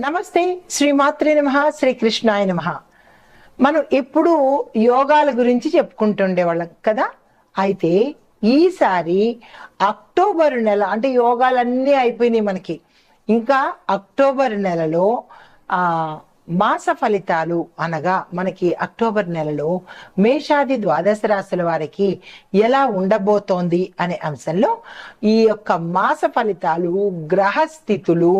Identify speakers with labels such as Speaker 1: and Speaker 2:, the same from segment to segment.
Speaker 1: నమస్తే, శ్రీమాత్రే నమః, శ్రీకృష్ణాయ నమః. మనం ఎప్పుడు యోగాల గురించి చెప్పుకుంటుండేవాళ్ళం కదా. అయితే ఈసారి అక్టోబర్ నెల అంటే యోగాలన్నీ అయిపోయినాయి మనకి. ఇంకా అక్టోబర్ నెలలో ఆ మాస ఫలితాలు అనగా మనకి అక్టోబర్ నెలలో మేషాది ద్వాదశ రాశుల వారికి ఎలా ఉండబోతోంది అనే అంశంలో ఈ యొక్క మాస ఫలితాలు, గ్రహ స్థితులు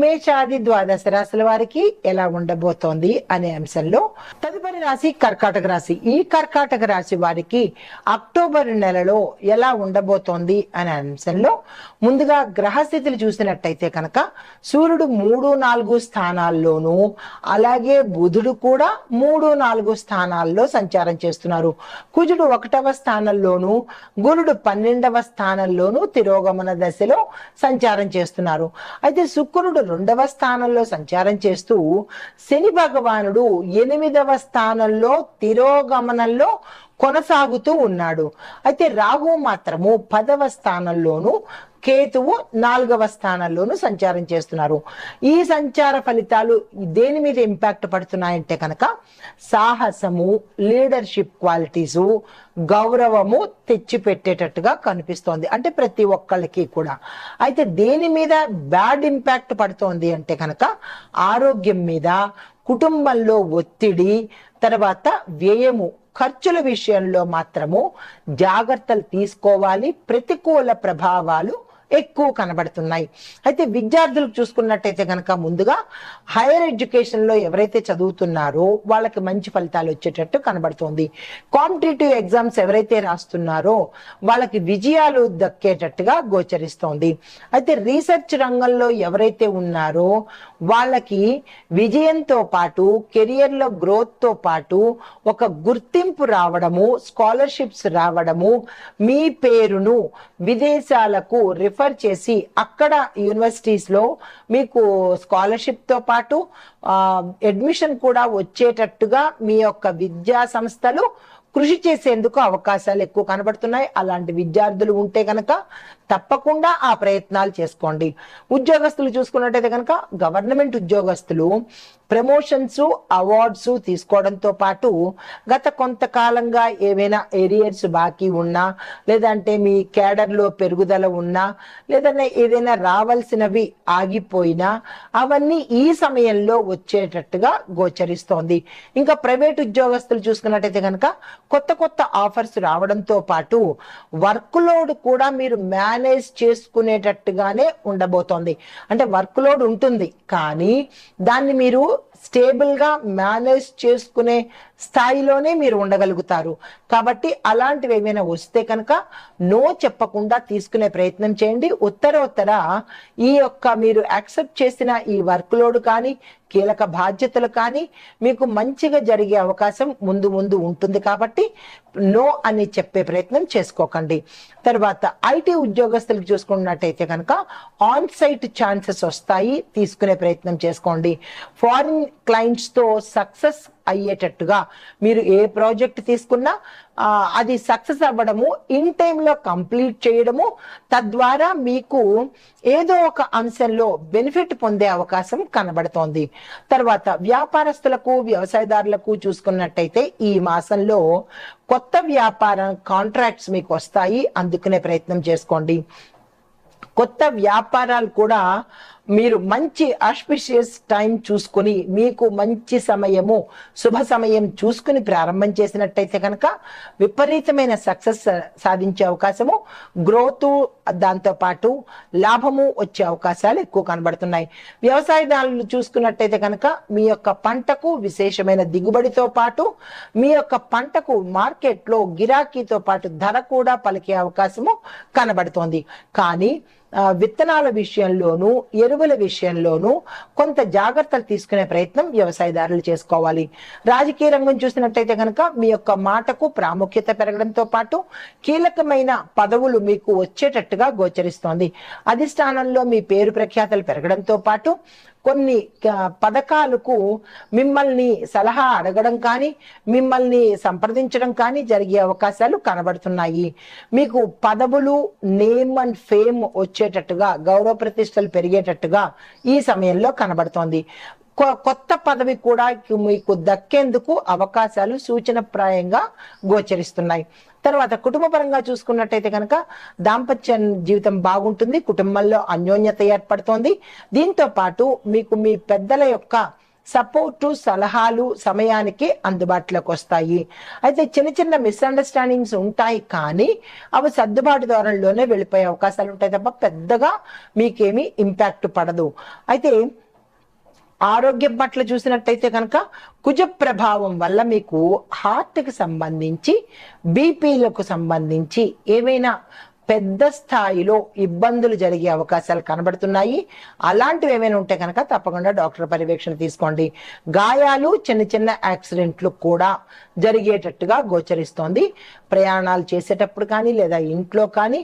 Speaker 1: మేషాది ద్వాదశ రాశుల వారికి ఎలా ఉండబోతోంది అనే అంశంలో తదుపరి రాశి కర్కాటక రాశి. ఈ కర్కాటక రాశి వారికి అక్టోబర్ నెలలో ఎలా ఉండబోతోంది అనే అంశంలో ముందుగా గ్రహస్థితులు చూసినట్టయితే కనుక సూర్యుడు 3-4 స్థానాల్లోనూ, అలాగే బుధుడు కూడా 3-4 స్థానాల్లో సంచారం చేస్తున్నారు. కుజుడు 1వ స్థానంలోను, గురుడు 12వ స్థానంలోను తిరోగమన దశలో సంచారం చేస్తున్నారు. అయితే శుక్రుడు 2వ స్థానంలో సంచారం చేస్తూ శని భగవానుడు 8వ స్థానంలో తిరోగమనంలో కొనసాగుతూ ఉన్నాడు. అయితే రాహు మాత్రము 10వ స్థానంలోను, కేతువు 4వ స్థానంలోను సంచారం చేస్తున్నారు. ఈ సంచార ఫలితాలు దేని మీద ఇంపాక్ట్ పడుతున్నాయంటే కనుక సాహసము, లీడర్షిప్ క్వాలిటీసు, గౌరవము తెచ్చిపెట్టేటట్టుగా కనిపిస్తోంది. అంటే ప్రతి ఒక్కళ్ళకి కూడా. అయితే దేని మీద బ్యాడ్ ఇంపాక్ట్ పడుతోంది అంటే కనుక ఆరోగ్యం మీద, కుటుంబంలో ఒత్తిడి, తర్వాత వ్యయము, ఖర్చుల విషయంలో మాత్రము జాగ్రత్తలు తీసుకోవాలి. ప్రతికూల ప్రభావాలు ఎక్కువ కనబడుతున్నాయి. అయితే విద్యార్థులకు చూసుకున్నట్టయితే కనుక ముందుగా హైయర్ ఎడ్యుకేషన్ లో ఎవరైతే చదువుతున్నారో వాళ్ళకి మంచి ఫలితాలు వచ్చేటట్టు కనబడుతుంది. కాంపిటేటివ్ ఎగ్జామ్స్ ఎవరైతే రాస్తున్నారో వాళ్ళకి విజయాలు దక్కేటట్టుగా గోచరిస్తోంది. అయితే రీసెర్చ్ రంగంలో ఎవరైతే ఉన్నారో వాళ్ళకి విజయంతో పాటు కెరియర్ లో గ్రోత్ తో పాటు ఒక గుర్తింపు రావడము, స్కాలర్షిప్స్ రావడము, మీ పేరును విదేశాలకు రిఫర్ చేసి అక్కడ యూనివర్సిటీస్ లో మీకు స్కాలర్షిప్ తో పాటు అడ్మిషన్ కూడా వచ్చేటట్టుగా మీ యొక్క విద్యా సంస్థలు కృషి చేసేందుకు అవకాశాలు ఎక్కువ కనబడుతున్నాయి. అలాంటి విద్యార్థులు ఉంటే కనుక తప్పకుండా ఆ ప్రయత్నాలు చేసుకోండి. ఉద్యోగస్తులు చూసుకున్నట్టయితే కనుక గవర్నమెంట్ ఉద్యోగస్తులు ప్రమోషన్స్, అవార్డ్స్ తీసుకోవడంతో పాటు గత కొంతకాలంగా ఏవైనా ఏరియర్స్ బాకీ ఉన్నా, లేదంటే మీ క్యాడర్లో పెరుగుదల ఉన్నా, లేదంటే ఏదైనా రావాల్సినవి ఆగిపోయినా అవన్నీ ఈ సమయంలో వచ్చేటట్టుగా గోచరిస్తోంది. ఇంకా ప్రైవేట్ ఉద్యోగస్తులు చూసుకున్నట్టయితే కనుక కొత్త కొత్త ఆఫర్స్ రావడంతో పాటు వర్క్ లోడ్ కూడా మీరు మేనేజ్ చేసుకునేటట్టుగానే ఉండబోతోంది. అంటే వర్క్ లోడ్ ఉంటుంది కానీ దాన్ని మీరు స్టేబుల్ గా మేనేజ్ చేసుకునే స్థాయిలోనే మీరు ఉండగలుగుతారు. కాబట్టి అలాంటివి ఏమైనా వస్తే కనుక నో చెప్పకుండా తీసుకునే ప్రయత్నం చేయండి. ఉత్తర ఈ యొక్క మీరు యాక్సెప్ట్ చేసిన ఈ వర్క్ లోడ్ కానీ, కీలక బాధ్యతలు కానీ మీకు మంచిగా జరిగే అవకాశం ముందు ముందు ఉంటుంది. కాబట్టి నో అని చెప్పే ప్రయత్నం చేసుకోకండి. తర్వాత ఐటీ ఉద్యోగస్తులకు చూసుకున్నట్టయితే కనుక ఆన్ సైట్ ఛాన్సెస్ వస్తాయి, తీసుకునే ప్రయత్నం చేసుకోండి. ఫారిన్ క్లయింట్స్ తో సక్సెస్ అయ్యేటట్టుగా మీరు ఏ ప్రాజెక్ట్ తీసుకున్నా అది సక్సెస్ అవ్వడము, ఇన్ టైంలో కంప్లీట్ చేయడము, తద్వారా మీకు ఏదో ఒక అంశంలో బెనిఫిట్ పొందే అవకాశం కనబడుతోంది. తర్వాత వ్యాపారస్తులకు, వ్యవసాయదారులకు చూసుకున్నట్టయితే ఈ మాసంలో కొత్త వ్యాపార కాంట్రాక్ట్స్ మీకు వస్తాయి, అందుకునే ప్రయత్నం చేసుకోండి. కొత్త వ్యాపారాలు కూడా మీరు మంచి ఆస్పిషియస్ టైం చూసుకుని, మీకు మంచి సమయము, శుభ సమయం చూసుకుని ప్రారంభం చేసినట్టయితే కనుక విపరీతమైన సక్సెస్ సాధించే అవకాశము, గ్రోత్, దాంతో పాటు లాభము వచ్చే అవకాశాలు ఎక్కువ కనబడుతున్నాయి. వ్యవసాయదారులు చూసుకున్నట్టయితే కనుక మీ యొక్క పంటకు విశేషమైన దిగుబడితో పాటు మీ యొక్క పంటకు మార్కెట్లో గిరాకీతో పాటు ధర కూడా పలికే అవకాశము కనబడుతోంది. కానీ విత్తనాల విషయంలోనూ, ఎరువుల విషయంలోనూ కొంత జాగ్రత్తలు తీసుకునే ప్రయత్నం వ్యవసాయదారులు చేసుకోవాలి. రాజకీయ రంగం చూసినట్టయితే కనుక మీ యొక్క మాటకు ప్రాముఖ్యత పెరగడంతో పాటు కీలకమైన పదవులు మీకు వచ్చేటట్టుగా గోచరిస్తోంది. అధిష్టానంలో మీ పేరు ప్రఖ్యాతలు పెరగడంతో పాటు కొన్ని పథకాలకు మిమ్మల్ని సలహా అడగడం కానీ మిమ్మల్ని సంప్రదించడం కానీ జరిగే అవకాశాలు కనబడుతున్నాయి. మీకు పదవులు, నేమ్ అండ్ ఫేమ్ వచ్చేటట్టుగా, గౌరవ ప్రతిష్టలు పెరిగేటట్టుగా ఈ సమయంలో కనబడుతోంది. కొత్త పదవి కూడా మీకు దక్కేందుకు అవకాశాలు సూచనప్రాయంగా గోచరిస్తున్నాయి. తర్వాత కుటుంబ పరంగా చూసుకున్నట్టయితే కనుక దాంపత్య జీవితం బాగుంటుంది, కుటుంబంలో అన్యోన్యత ఏర్పడుతోంది. దీంతో పాటు మీకు మీ పెద్దల యొక్క సపోర్టు, సలహాలు సమయానికి అందుబాటులోకి వస్తాయి. అయితే చిన్న చిన్న మిస్అండర్స్టాండింగ్స్ ఉంటాయి, కానీ అవి సర్దుబాటు ధోరణిలోనే వెళ్ళిపోయే అవకాశాలు ఉంటాయి తప్ప పెద్దగా మీకేమీ ఇంపాక్ట్ పడదు. అయితే ఆరోగ్యం పట్ల చూసినట్టయితే కనుక కుజ ప్రభావం వల్ల మీకు హార్ట్కి సంబంధించి, బీపీలకు సంబంధించి ఏవైనా పెద్ద స్థాయిలో ఇబ్బందులు జరిగే అవకాశాలు కనబడుతున్నాయి. అలాంటివి ఏమైనా ఉంటే కనుక తప్పకుండా డాక్టర్ పర్యవేక్షణ తీసుకోండి. గాయాలు, చిన్న చిన్న యాక్సిడెంట్లు కూడా జరిగేటట్టుగా గోచరిస్తోంది. ప్రయాణాలు చేసేటప్పుడు కానీ లేదా ఇంట్లో కానీ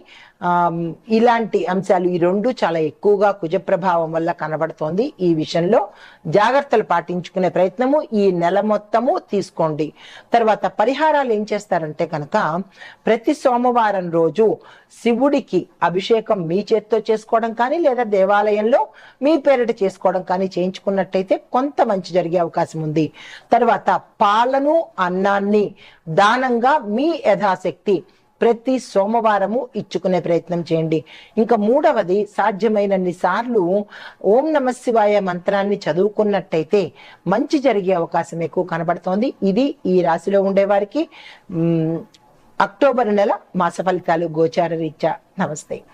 Speaker 1: ఇలాంటి అంశాలు ఈ రెండు చాలా ఎక్కువగా కుజ ప్రభావం వల్ల కనబడుతోంది. ఈ విషయంలో జాగ్రత్తలు పాటించుకునే ప్రయత్నము ఈ నెల మొత్తము తీసుకోండి. తర్వాత పరిహారాలు ఏం చేస్తారంటే కనుక ప్రతి సోమవారం రోజు శివుడికి అభిషేకం మీ చేత్తో చేసుకోవడం కానీ లేదా దేవాలయంలో మీ పేరిట చేసుకోవడం కానీ చేయించుకున్నట్టయితే కొంత మంచి జరిగే అవకాశం ఉంది. తర్వాత పాలను, అన్నాన్ని దానంగా మీ యథాశక్తి ప్రతి సోమవారము ఇచ్చుకునే ప్రయత్నం చేయండి. ఇంకా మూడవది, సాధ్యమైనన్ని సార్లు ఓం నమ శివాయ మంత్రాన్ని చదువుకున్నట్టయితే మంచి జరిగే అవకాశం ఎక్కువ కనబడుతోంది. ఇది ఈ రాశిలో ఉండేవారికి అక్టోబర్ నెల మాస ఫలితాలు గోచార రీత్యా. నమస్తే.